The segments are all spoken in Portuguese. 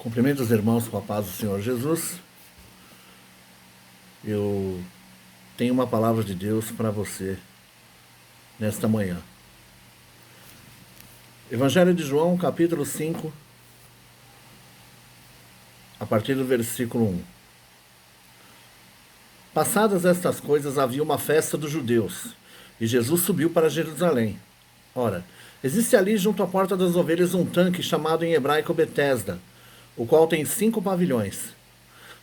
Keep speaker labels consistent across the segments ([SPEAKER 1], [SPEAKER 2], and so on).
[SPEAKER 1] Cumprimento os irmãos com a paz do Senhor Jesus. Eu tenho uma palavra de Deus para você nesta manhã. Evangelho de João, capítulo 5, a partir do versículo 1. Passadas estas coisas, havia uma festa dos judeus, e Jesus subiu para Jerusalém. Ora, existe ali junto à porta das ovelhas um tanque chamado em hebraico Betesda, o qual tem 5 pavilhões.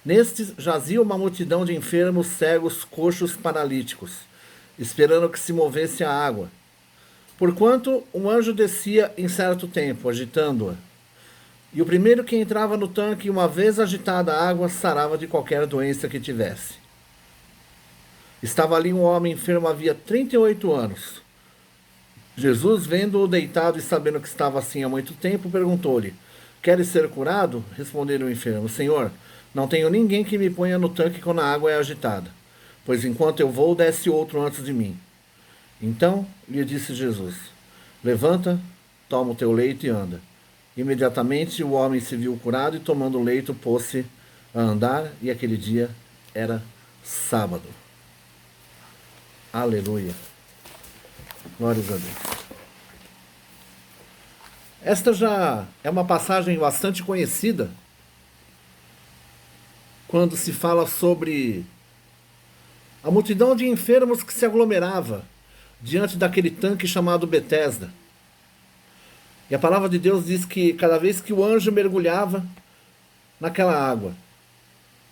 [SPEAKER 1] Nestes jazia uma multidão de enfermos, cegos, coxos, paralíticos, esperando que se movesse a água. Porquanto um anjo descia em certo tempo, agitando-a. E o primeiro que entrava no tanque, uma vez agitada a água, sarava de qualquer doença que tivesse. Estava ali um homem enfermo havia 38 anos. Jesus, vendo-o deitado e sabendo que estava assim há muito tempo, perguntou-lhe: Queres ser curado? Respondeu o enfermo: Senhor, não tenho ninguém que me ponha no tanque quando a água é agitada, pois enquanto eu vou, desce outro antes de mim. Então lhe disse Jesus: Levanta, toma o teu leito e anda. Imediatamente o homem se viu curado e, tomando o leito, pôs-se a andar, e aquele dia era sábado. Aleluia. Glórias a Deus. Esta já é uma passagem bastante conhecida quando se fala sobre a multidão de enfermos que se aglomerava diante daquele tanque chamado Betesda. E a palavra de Deus diz que cada vez que o anjo mergulhava naquela água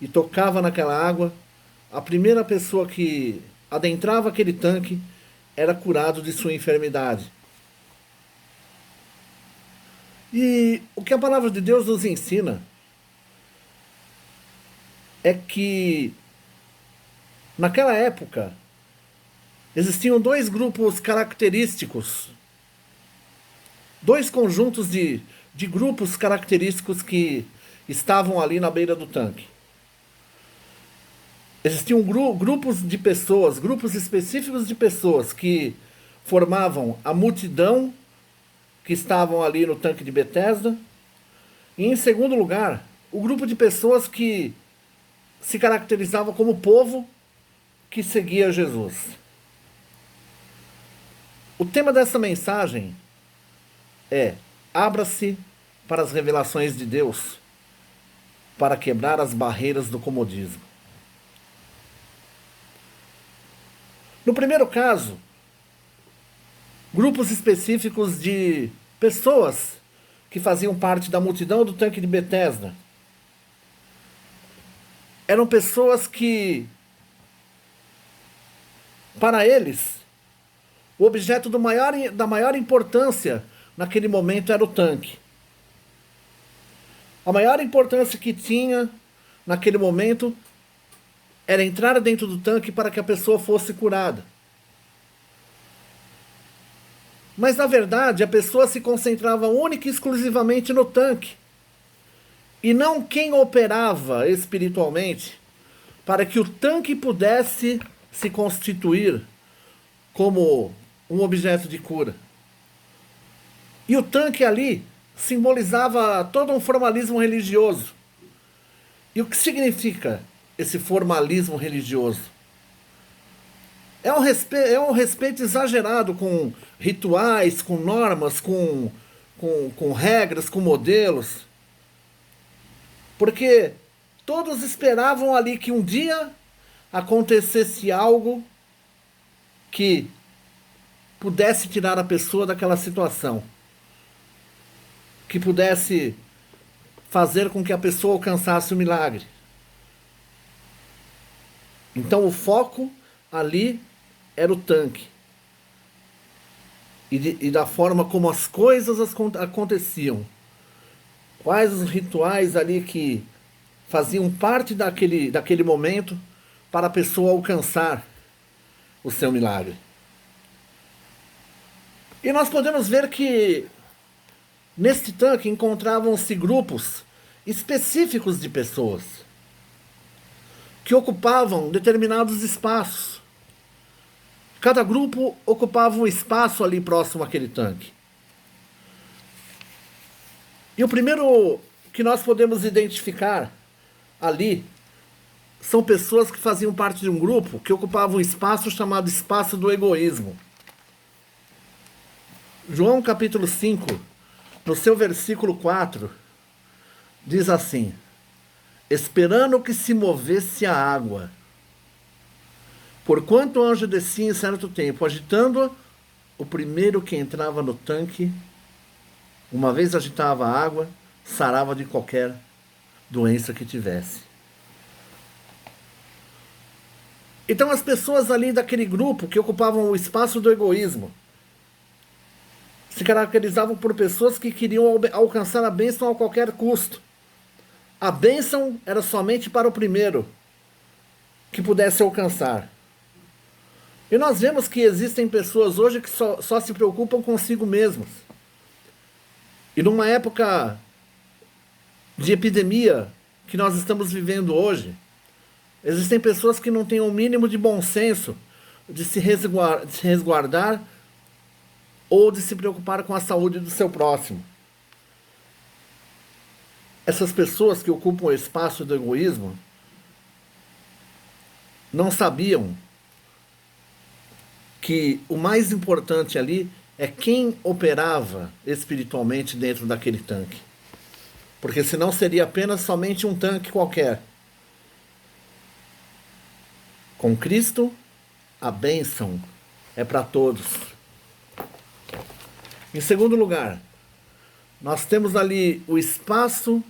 [SPEAKER 1] e tocava naquela água, a primeira pessoa que adentrava aquele tanque era curado de sua enfermidade. E o que a palavra de Deus nos ensina é que naquela época existiam 2 grupos característicos, 2 conjuntos de grupos característicos que estavam ali na beira do tanque. Existiam grupos de pessoas, grupos específicos de pessoas que formavam a multidão que estavam ali no tanque de Betesda. E em segundo lugar, o grupo de pessoas que se caracterizava como o povo que seguia Jesus. O tema dessa mensagem é: abra-se para as revelações de Deus, para quebrar as barreiras do comodismo. No primeiro caso, grupos específicos de pessoas que faziam parte da multidão do tanque de Betesda eram pessoas que, para eles, o objeto da maior importância naquele momento era o tanque. A maior importância que tinha naquele momento era entrar dentro do tanque para que a pessoa fosse curada. Mas, na verdade, a pessoa se concentrava única e exclusivamente no tanque, e não quem operava espiritualmente para que o tanque pudesse se constituir como um objeto de cura. E o tanque ali simbolizava todo um formalismo religioso. E o que significa esse formalismo religioso? É um respeito exagerado com rituais, com normas, com regras, com modelos. Porque todos esperavam ali que um dia acontecesse algo que pudesse tirar a pessoa daquela situação, que pudesse fazer com que a pessoa alcançasse o milagre. Então o foco ali era o tanque. E da forma como as coisas aconteciam. Quais os rituais ali que faziam parte daquele momento para a pessoa alcançar o seu milagre. E nós podemos ver que neste tanque encontravam-se grupos específicos de pessoas que ocupavam determinados espaços. Cada grupo ocupava um espaço ali próximo àquele tanque. E o primeiro que nós podemos identificar ali são pessoas que faziam parte de um grupo que ocupava um espaço chamado espaço do egoísmo. João capítulo 5, no seu versículo 4, diz assim: esperando que se movesse a água, porquanto o anjo descia em certo tempo, agitando o primeiro que entrava no tanque, uma vez agitava a água, sarava de qualquer doença que tivesse. Então as pessoas ali daquele grupo que ocupavam o espaço do egoísmo se caracterizavam por pessoas que queriam alcançar a bênção a qualquer custo. A bênção era somente para o primeiro que pudesse alcançar. E nós vemos que existem pessoas hoje que só se preocupam consigo mesmos. E numa época de epidemia que nós estamos vivendo hoje, existem pessoas que não têm o mínimo de bom senso de se resguardar ou de se preocupar com a saúde do seu próximo. Essas pessoas que ocupam o espaço do egoísmo não sabiam que o mais importante ali é quem operava espiritualmente dentro daquele tanque. Porque senão seria apenas somente um tanque qualquer. Com Cristo, a bênção é para todos. Em segundo lugar, nós temos ali o espaço,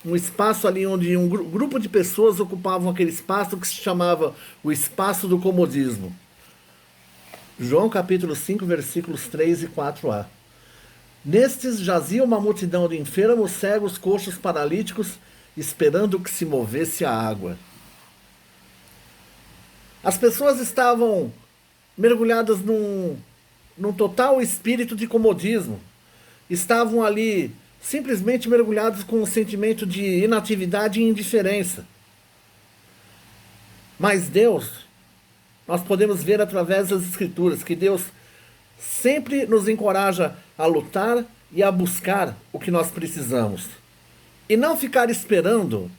[SPEAKER 1] um espaço ali onde um grupo de pessoas ocupavam aquele espaço que se chamava o espaço do comodismo. João capítulo 5, versículos 3 e 4a. Nestes jazia uma multidão de enfermos, cegos, coxos, paralíticos, esperando que se movesse a água. As pessoas estavam mergulhadas num total espírito de comodismo. Estavam ali simplesmente mergulhados com um sentimento de inatividade e indiferença. Mas Deus, nós podemos ver através das Escrituras que Deus sempre nos encoraja a lutar e a buscar o que nós precisamos. E não ficar esperando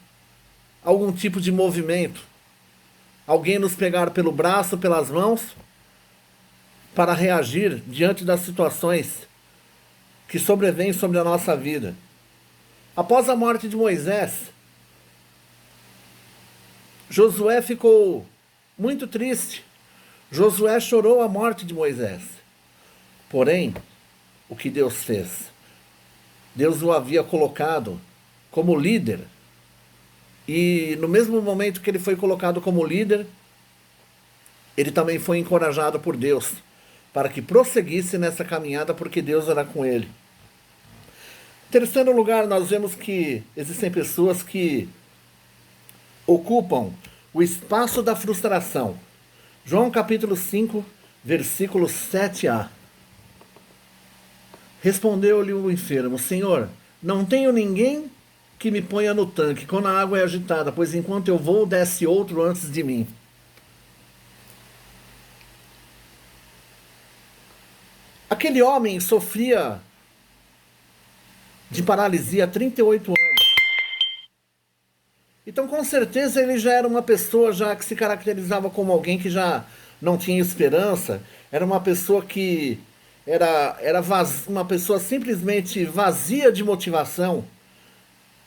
[SPEAKER 1] algum tipo de movimento. Alguém nos pegar pelo braço, pelas mãos, para reagir diante das situações que sobrevêm sobre a nossa vida. Após a morte de Moisés, Josué ficou muito triste. Josué chorou a morte de Moisés. Porém, o que Deus fez? Deus o havia colocado como líder. E no mesmo momento que ele foi colocado como líder, ele também foi encorajado por Deus para que prosseguisse nessa caminhada, porque Deus era com ele. Em terceiro lugar, nós vemos que existem pessoas que ocupam o espaço da frustração. João capítulo 5, versículo 7a. Respondeu-lhe o enfermo: Senhor, não tenho ninguém que me ponha no tanque quando a água é agitada, pois enquanto eu vou, desce outro antes de mim. Aquele homem sofria de paralisia há 38 anos. Então, com certeza, ele já era uma pessoa já que se caracterizava como alguém que já não tinha esperança. Era uma pessoa que era uma pessoa simplesmente vazia de motivação.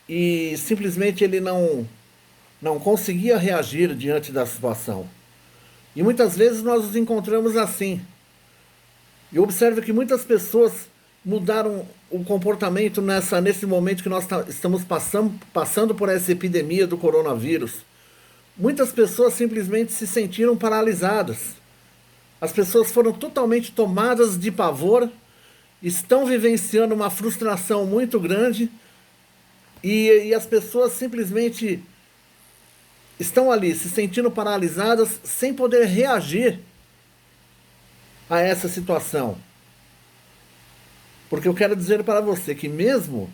[SPEAKER 1] E simplesmente ele não conseguia reagir diante da situação. E muitas vezes nós nos encontramos assim. E observe que muitas pessoas mudaram o comportamento nesse momento que nós estamos passando por essa epidemia do coronavírus. Muitas pessoas simplesmente se sentiram paralisadas. As pessoas foram totalmente tomadas de pavor, estão vivenciando uma frustração muito grande e as pessoas simplesmente estão ali se sentindo paralisadas sem poder reagir a essa situação. Porque eu quero dizer para você que mesmo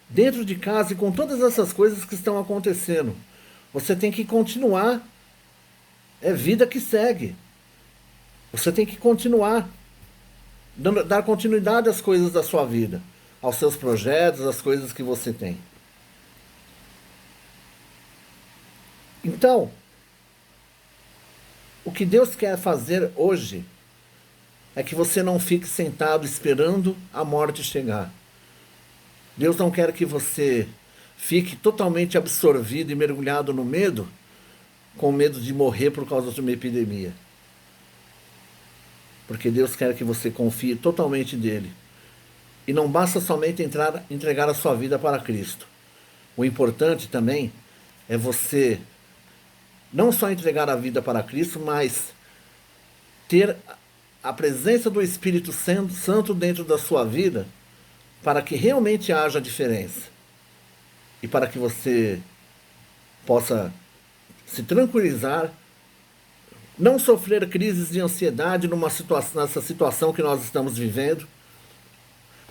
[SPEAKER 1] dentro de casa e com todas essas coisas que estão acontecendo, você tem que continuar. É vida que segue. Você tem que continuar, dar continuidade às coisas da sua vida, aos seus projetos, às coisas que você tem. Então, o que Deus quer fazer hoje é que você não fique sentado esperando a morte chegar. Deus não quer que você fique totalmente absorvido e mergulhado no medo, com medo de morrer por causa de uma epidemia. Porque Deus quer que você confie totalmente nele. E não basta somente entregar a sua vida para Cristo. O importante também é você não só entregar a vida para Cristo, mas ter a presença do Espírito Santo dentro da sua vida para que realmente haja diferença. E para que você possa se tranquilizar, não sofrer crises de ansiedade nessa situação que nós estamos vivendo,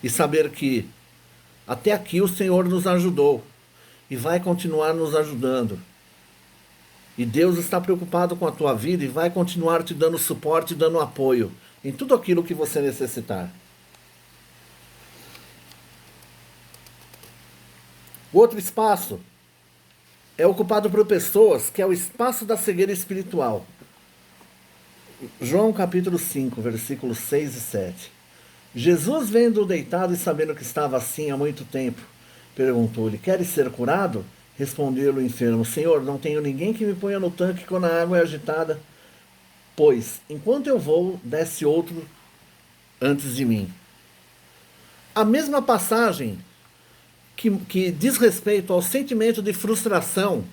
[SPEAKER 1] e saber que até aqui o Senhor nos ajudou e vai continuar nos ajudando. E Deus está preocupado com a tua vida e vai continuar te dando suporte e dando apoio em tudo aquilo que você necessitar. O outro espaço é ocupado por pessoas, que é o espaço da cegueira espiritual. João capítulo 5, versículos 6 e 7. Jesus, vendo-o deitado e sabendo que estava assim há muito tempo, perguntou-lhe: queres ser curado? Respondeu-lhe o enfermo: Senhor, não tenho ninguém que me ponha no tanque quando a água é agitada, pois, enquanto eu vou, desce outro antes de mim. A mesma passagem que diz respeito ao sentimento de frustração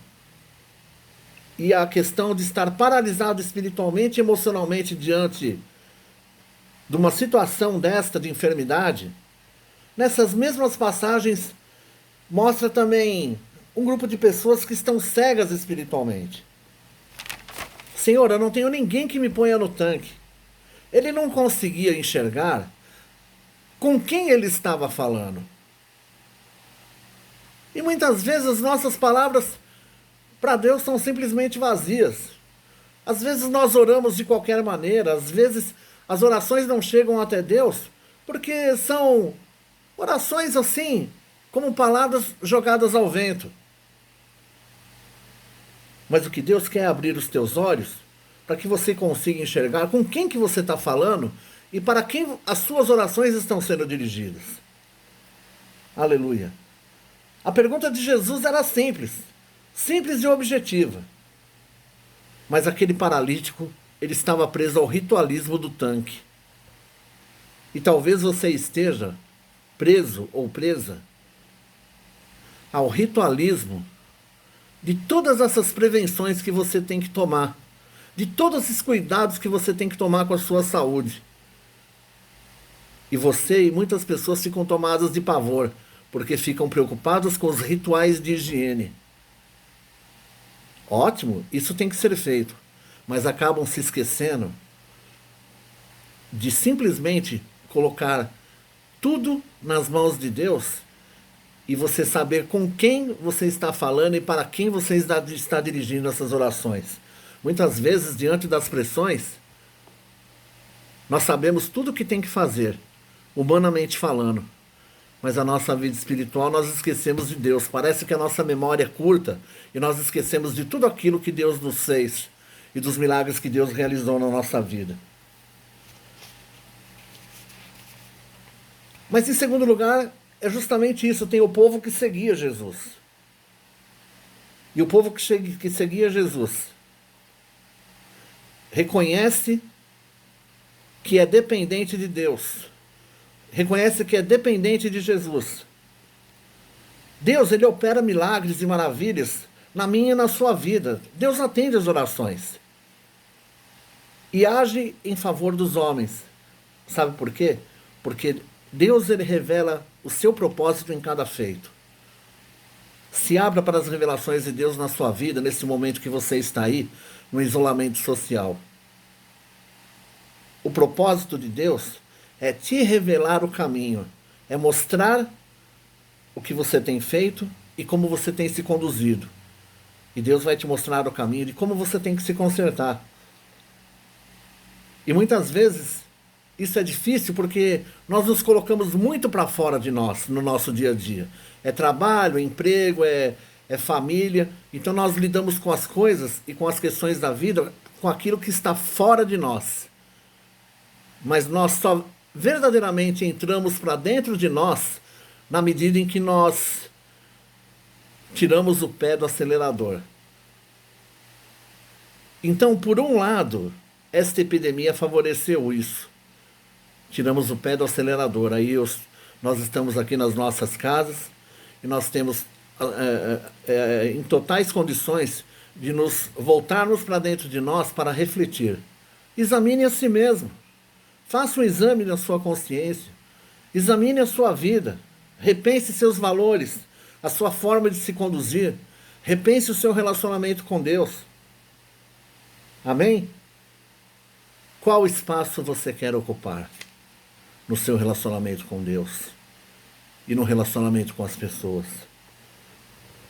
[SPEAKER 1] e à questão de estar paralisado espiritualmente e emocionalmente diante de uma situação desta de enfermidade, nessas mesmas passagens mostra também um grupo de pessoas que estão cegas espiritualmente. Senhor, eu não tenho ninguém que me ponha no tanque. Ele não conseguia enxergar com quem ele estava falando. E muitas vezes as nossas palavras para Deus são simplesmente vazias. Às vezes nós oramos de qualquer maneira, às vezes as orações não chegam até Deus, porque são orações assim, como palavras jogadas ao vento. Mas o que Deus quer é abrir os teus olhos para que você consiga enxergar com quem que você está falando e para quem as suas orações estão sendo dirigidas. Aleluia. A pergunta de Jesus era simples e objetiva. Mas aquele paralítico, ele estava preso ao ritualismo do tanque. E talvez você esteja preso ou presa ao ritualismo de todas essas prevenções que você tem que tomar, de todos esses cuidados que você tem que tomar com a sua saúde. E você e muitas pessoas ficam tomadas de pavor, porque ficam preocupadas com os rituais de higiene. Ótimo, isso tem que ser feito, mas acabam se esquecendo de simplesmente colocar tudo nas mãos de Deus e você saber com quem você está falando e para quem você está dirigindo essas orações. Muitas vezes, diante das pressões, nós sabemos tudo o que tem que fazer, humanamente falando. Mas a nossa vida espiritual nós esquecemos de Deus. Parece que a nossa memória é curta e nós esquecemos de tudo aquilo que Deus nos fez e dos milagres que Deus realizou na nossa vida. Mas em segundo lugar, é justamente isso. Tem o povo que seguia Jesus. E o povo que seguia Jesus reconhece que é dependente de Deus. Reconhece que é dependente de Jesus. Deus, ele opera milagres e maravilhas na minha e na sua vida. Deus atende as orações. E age em favor dos homens. Sabe por quê? Porque Deus, ele revela o seu propósito em cada feito. Se abra para as revelações de Deus na sua vida, nesse momento que você está aí, no isolamento social. O propósito de Deus é te revelar o caminho, é mostrar o que você tem feito e como você tem se conduzido. E Deus vai te mostrar o caminho de como você tem que se consertar. E muitas vezes isso é difícil porque nós nos colocamos muito para fora de nós, no nosso dia a dia. É trabalho, é emprego, é é família. Então nós lidamos com as coisas e com as questões da vida, com aquilo que está fora de nós. Mas nós só verdadeiramente entramos para dentro de nós na medida em que nós tiramos o pé do acelerador. Então, por um lado, esta epidemia favoreceu isso. Tiramos o pé do acelerador. Aí nós estamos aqui nas nossas casas e nós temos em totais condições de nos voltarmos para dentro de nós para refletir. Examine a si mesmo. Faça um exame na sua consciência. Examine a sua vida. Repense seus valores, a sua forma de se conduzir. Repense o seu relacionamento com Deus. Amém? Qual espaço você quer ocupar no seu relacionamento com Deus e no relacionamento com as pessoas?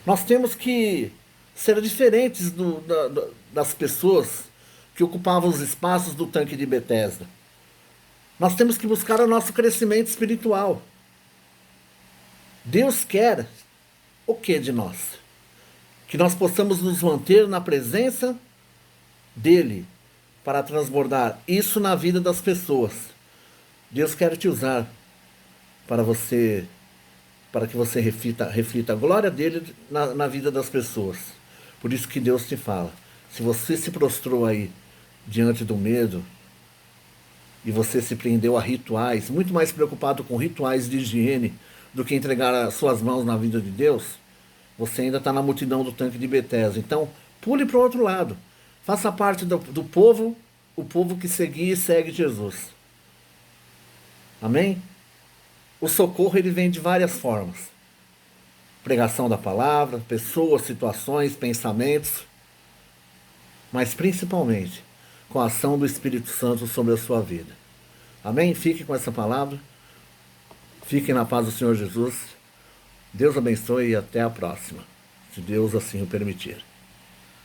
[SPEAKER 1] Nós temos que ser diferentes das pessoas que ocupavam os espaços do tanque de Betesda. Nós temos que buscar o nosso crescimento espiritual. Deus quer o que de nós? Que nós possamos nos manter na presença dele para transbordar isso na vida das pessoas. Deus quer te usar para que você reflita a glória dele na vida das pessoas. Por isso que Deus te fala, se você se prostrou aí diante do medo e você se prendeu a rituais, muito mais preocupado com rituais de higiene do que entregar as suas mãos na vida de Deus, você ainda está na multidão do tanque de Betesda. Então, pule para o outro lado. Faça parte do povo, o povo que seguia e segue Jesus. Amém? O socorro ele vem de várias formas. Pregação da palavra, pessoas, situações, pensamentos, mas principalmente com a ação do Espírito Santo sobre a sua vida. Amém? Fique com essa palavra. Fiquem na paz do Senhor Jesus. Deus abençoe e até a próxima, se Deus assim o permitir.